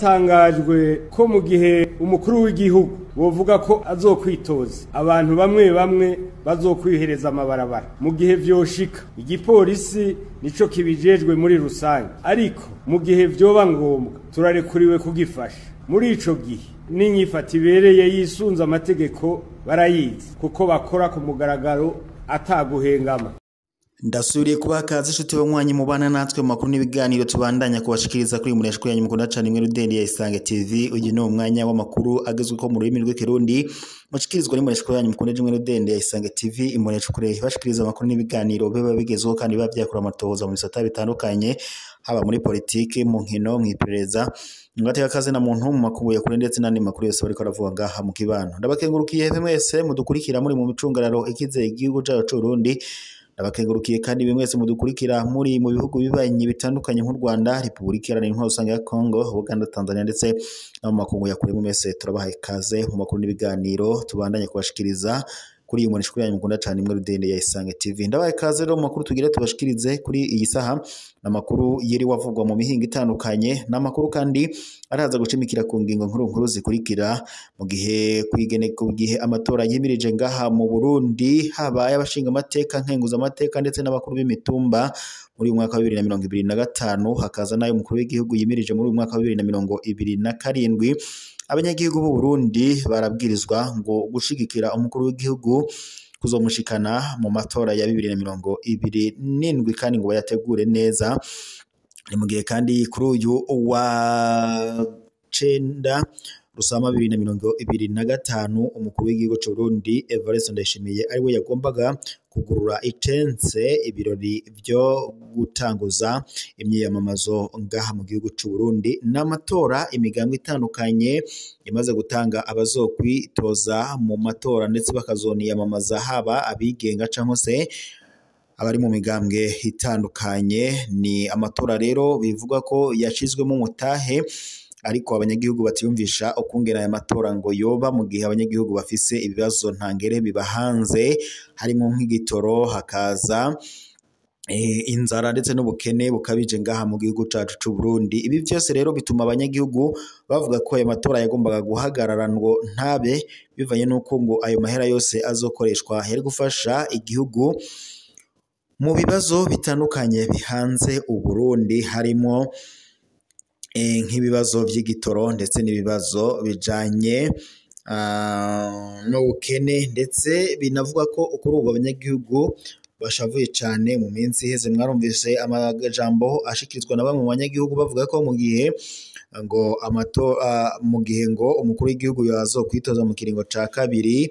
Tangajwe ko mu gihe umukuru w'igihugu wovuga ko azokwitoza abantu bamwe bazokwihereza amabarabara mu gihe vyoshika igipolisi nico kibijejwe muri rusange, ariko mu gihe vyoba ngombwa turarekuriwe kugifasha. Muri ico gihe n'inyifata ibereye yisunza amategeko barayizi kuko bakora ku mugaragaro ataguhengama. Ndasuriye kuba kazi inshuti banywanyi mubana natwe mu makuru n'ibiganiro tubandanya kubashikiriza kuri Imbonesha yanyu mukunda cyane imwe Rudende ya Isange TV. Uyu ni umwanya w'amakuru agezwe ko mu rurimi rw'ikirundi mushikirizwa n'Imbonesha yanyu mukunda imwe Rudende ya Isange TV. Imbonesha bashikiriza amakuru n'ibiganiro biba bigezweho kandi bavyakura amatohoza mu bisata bitandukanye, haba muri politike, mu nkino, mu iperereza, ngateka kaze na muntu mu makuru yakure ndetse n'andi makuru yose bariko aravuga ngaha mu kibano. Ndabakengurukiye mwese mudukurikira muri mu micungararo ikize igihugu cyacu c'Urundi. Ndabakengurukiye kandi mwese mudukurikira muri mu bihugu bibanyi bitandukanye nk'u Rwanda, Repubulika Iharanira Demokarasi ya Kongo, Uganda, Tanzania ndetse no mu makungu yakure mwese turabaha ikaze mu makuru n'ibiganiro tubandanye kubashikiriza kuri Imbonesha yanyu mukunda cyane imwe Rudende ya Isange TV. Ndabaha ikaze rero mu makuru tugira tubashikirize kuri iyi saha, namakuru yiri wavugwa mu mihinga itandukanye, namakuru kandi araza gucimikira ku ngingo nkuru zikurikira. Mu gihe gihe amatora yimirije ngaha mu Burundi, habaye abashinga amateka, nkenguza amateka ndetse n'abakuru b'imitumba muri uyu mwaka wa 2025, hakaza nayo umukuru w'igihugu yimirije muri uyu mwaka wa 2027. Abanyagihugu b'u Burundi barabwirizwa ngo gushigikira umukuru w'igihugu kuzomushikana mu matora ya 2027 kandi ngo bayategure neza. Ni mu gihe kandi kuri uyu wa 9 Rusama 2025 umukuru w'igihugu cy'u Burundi Evariste Ndayishimiye ariwe yagombaga kugurura icense ibirori byo gutanguza imyiyamamazo ngaha mu gihugu cy'u Burundi n'amatora. Imigambwe itandukanye imaze gutanga abazokwitoza mu matora ndetse bakazoniyamamaza, haba abigenga cyangwa se abari mu migambwe itandukanye. Ni amatora rero bivuga ko yashizwemo mutahe, ariko abanyagihugu batiyumvisha ukungena aya matora ngo yoba mu gihe abanyagihugu bafise ibibazo ntangere bibahanze, harimo nk'igitoro, hakaza inzara ndetse n'ubukene bukabije ngaha mu gihugu cyacu cy'u Burundi. Ibi byose rero bituma abanyagihugu bavuga ko aya matora yagombaga guhagarara ngo ntabe, bivanye n'uko ngo ayo mahera yose azokoreshwa yari gufasha igihugu mu bibazo bitandukanye bihanze u Burundi, harimo nk'ibibazo by'igitoro ndetse n'ibibazo bijanye n'ubukene, ndetse binavuga ko kuri ubu abanyagihugu bashavuye cyane. Mu minsi iheze mwarumvise amajambo ashikirizwa na bamwe mu banyagihugu bavuga ko mu gihe ngo umukuru w'igihugu yazokwitoza mu kiringo ca kabiri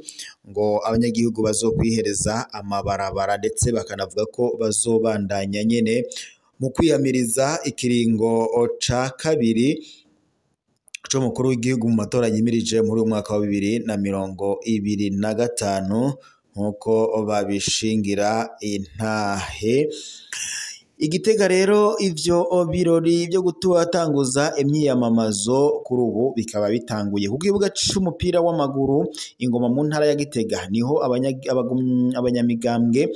ngo abanyagihugu bazokwihereza amabarabara, ndetse bakanavuga ko bazobandanya nyene mu kwiyamiriza ikiringo ca kabiri c'umukuru w'igihugu mu matora yimirije muri uyu mwaka wa 2025 nk'uko babishingira intahe. Igitega rero ivyo birori byo gutanguza imyiyamamazo kuri ubu bikaba bitanguye ku kibuga c'umupira w'amaguru Ingoma mu ntara ya Gitega. Niho abanyamigambwe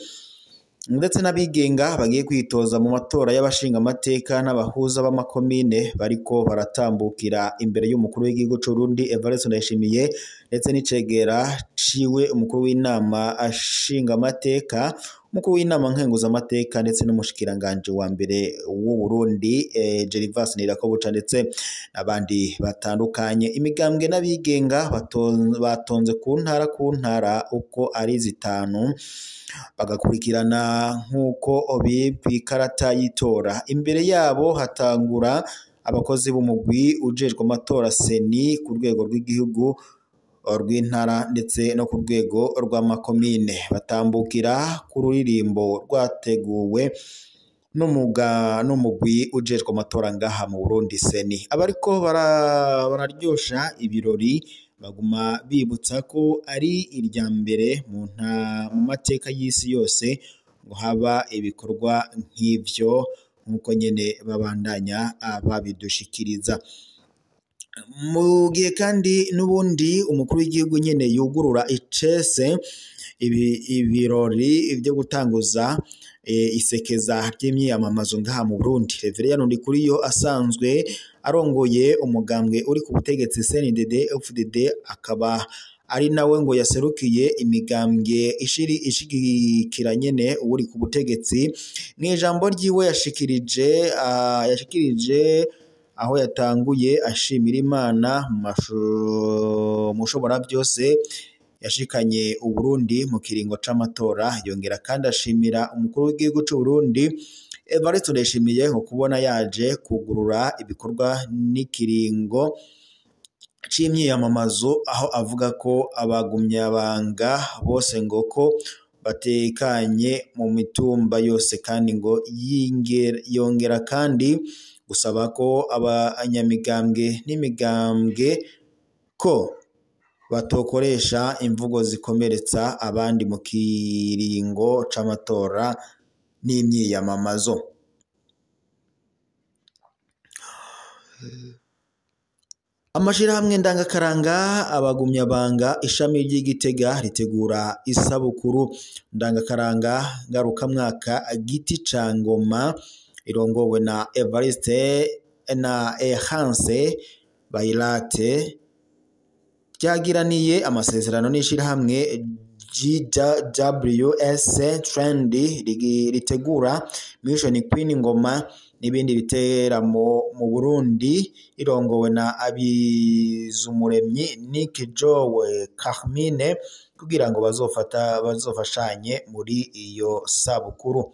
ndetse n'abigenga bagiye kwitoza mu matora y'abashinga amateka n'abahuza b'amakomine bariko baratambukira imbere y'umukuru w'igihugu c'u Burundi Evariste Ndayishimiye ndetse n'icegera ciwe umukuru w'inama ashinga amateka umukuru w'inama nkenguza amateka ndetse n'umushikiranganje wa mbere w'u Burundi Gervas Ndirakobuca ndetse n'abandi batandukanye. Imigambwe n'abigenga batonze ku ntara uko ari zitanu bagakurikirana nk'uko bikarata y'itora. Imbere yabo hatangura abakozi b'umugwi ujejwe amatora seni ku rwego rw'igihugu rw'intara ndetse no ku rwego rw'amakomine, batambukira ku ruririmbo rwateguwe n'umugwi ujejwe amatora ngaha mu Burundi seni. Abariko bararyosha ibirori baguma bibutsa ko ari irya mbere mu mateka y'isi yose ngo haba ibikorwa nk'ivyo nk'uko nyene babandanya babidushikiriza. Mu gihe kandi n'ubundi umukuru w'igihugu nyene yugurura icese ibirori byo gutanguza isekeza ry'imyiyamamazo ngaha mu Burundi. Reverien Ndikuriyo asanzwe arongoye umugambwe uri ku butegetsi CNDD-FDD akaba ari nawe ngo yaserukiye imigambwe ishigikira nyene uri ku butegetsi. Mw'ijambo ryiwe yashikirije aho yatanguye ashimira Imana mushobora byose yashikanye u Burundi mu kiringo c'amatora, yongera kandi ashimira umukuru w'igihugu c'u Burundi Evariste Ndayishimiye ngo kubona yaje kugurura ibikorwa n'ikiringo c'imyiyamamazo, aho avuga ko abagumyabanga bose ngo ko batekanye mu mitumba yose kandi ngo yongera kandi gusaba ko abanyamigambwe n'imigambwe ko batokoresha imvugo zikomeretsa abandi mu kiringo c'amatora n'imyiyamamazo. Amashirahamwe ndangakaranga abagumyabanga ishami ry'Igitega ritegura isabukuru ndangakaranga ngarukamwaka Giti ca Ngoma irongowe na Evariste na Hanse Bayrate ryagiraniye amasezerano n'ishirahamwe GWS Trend ritegura Mission Queen Ngoma n'ibindi biteramo mu Burundi irongowe na Abizumuremyi Nick Joe Carmine kugira ngo bazofashanye muri iyo sabukuru.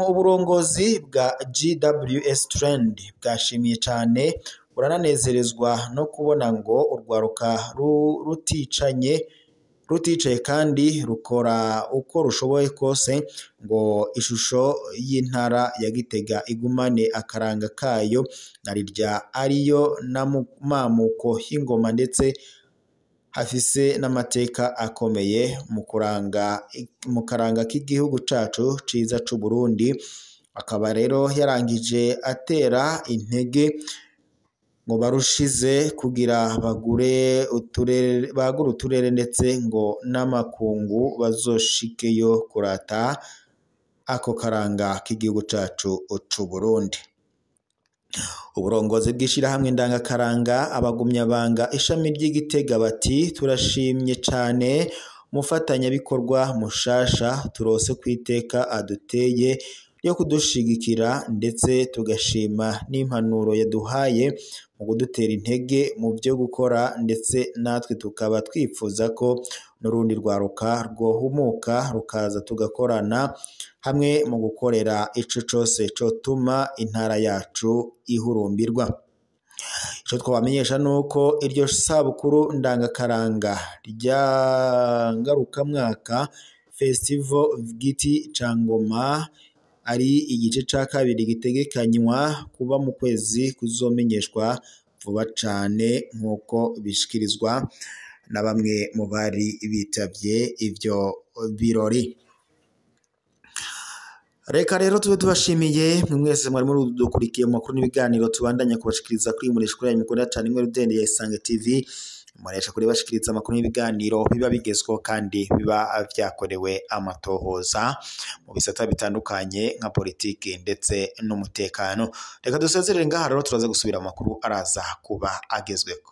Uburongozi bwa GWS Trend bwashimiye cyane burananezerezwa no kubona ngo urwaruka ruticaye kandi rukora uko rushoboye kose ngo ishusho y'intara ya Gitega igumane akaranga kayo narirya ariyo n'amamuko y'ingoma ndetse hafise n'amateka akomeye mu karanga k'igihugu cacu ciza c'u Burundi. Akaba rero yarangije atera intege ngo barushize kugira bagure uturere ndetse ngo n'amakungu bazoshikeyo kurata ako karanga k'igihugu cacu c'u Burundi. Uburongozi bw'ishirahamwe ndangakaranga abagumyabanga ishami ry'Igitega bati turashimye cane umufatanyabikorwa mushasha turose kwiteka aduteye yo kudushigikira ndetse tugashima n'impanuro yaduhaye mu kudutera intege mu byo gukora ndetse natwe tukaba twifuza ko n'urundi rwaruka rwohumuka rukaza tugakorana hamwe mu gukorera ico cose cotuma intara yacu ihurumbirwa. Ico twabamenyesha nuko iryo sabukuru ndangakaranga rya ngarukamwaka Festival Giti ca Ngoma ari igice ca kabiri gitegekanywa kuba mu kwezi kuzomenyeshwa vuba cane nk'uko bishikirizwa na bamwe mu bari bitavye ivyo birori. Reka rero tube tubashimiye mwese mwari muri dukurikiye mu makuru n'ibiganiro tubandanya kubashikiriza kuri Mureshkura y'imikunda cyane imwe Rudende ya Isange TV. muresha kuri bashikiriza amakuru n'ibiganiro biba bigezweho kandi biba vyakorewe amatohoza mu bisata bitandukanye nka politiki ndetse n'umutekano. Reka dusezerere ngaha rero turaza gusubira amakuru araza kuba agezweko.